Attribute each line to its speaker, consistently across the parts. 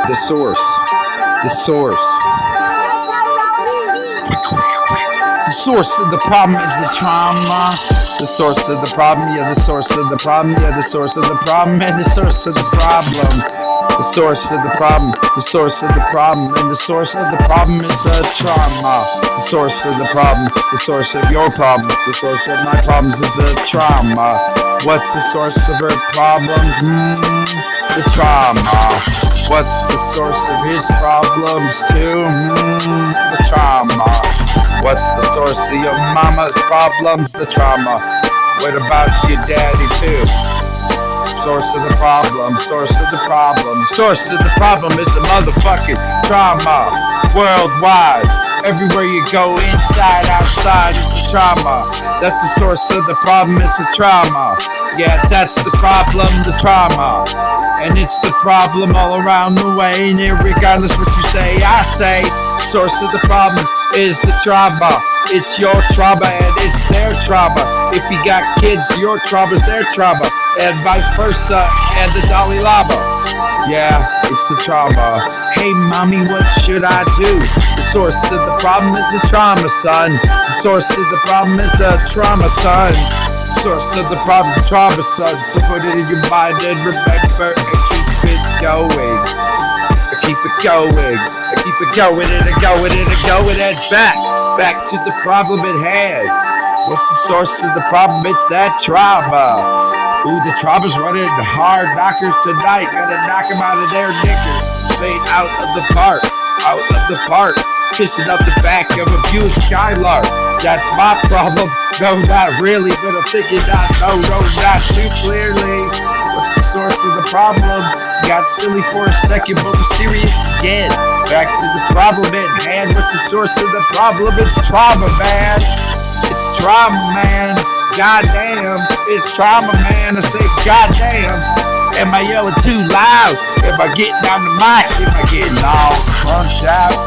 Speaker 1: The source. The source. The source of the problem is the trauma. The source of the problem, yeah, the source of the problem, yeah, the source of the problem, and the source of the problem. The source of the problem, the source of the problem, and the source of the problem is the trauma. The source of the problem, the source of your problems, the source of my problems is the trauma. What's the source of her problems? The trauma. What's the source of his problems too? The trauma. What's the source of your mama's problems? The trauma. What about your daddy too? Source of the problem, source of the problem. Source of the problem is the motherfucking trauma. Worldwide, everywhere you go, inside, outside, it's the trauma. That's the source of the problem, it's the trauma. Yeah, that's the problem, the trauma. And it's the problem all around the way. And regardless what you say, I say, source of the problem is the trauma. It's your trauma and it's their trauma. If you got kids, your trauma's their trauma, and vice versa, and the Dalai Lama. Yeah, it's the trauma. Hey mommy, what should I do? The source of the problem is the trauma, son. The source of the problem is the trauma, son. The source of the problem is trauma, son. So put it in your mind and remember and keep it going. Keep it going. Keep it going and going and going and back to the problem at hand. What's the source of the problem? It's that trauma. Ooh, the trauma's running hard knockers tonight. Gonna knock them out of their knickers. Fade out of the park, out of the park. Kissing up the back of a Buick Skylark. That's my problem. No, not really, but I'm thinking not too clearly. What's the source of the problem? Got silly for a second, but we're serious again. Back to the problem at hand. What's the source of the problem? It's trauma, man. It's trauma, man. Goddamn, it's trauma, man. I say, goddamn. Am I yelling too loud? Am I getting on the mic? Am I getting all crunked out?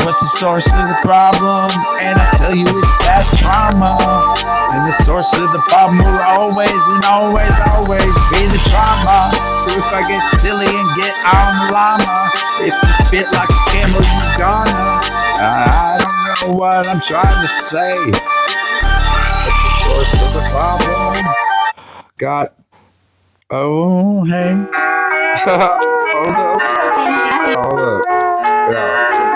Speaker 1: What's the source of the problem? And I tell you, it's that trauma. And the source of the problem will always and always be the trauma. So if I get silly and get on the llama, if you spit like a camel, you gonna. I don't know what I'm trying to say. What's the source of the problem? God. Oh, hey. Hold up. Hold up. Yeah.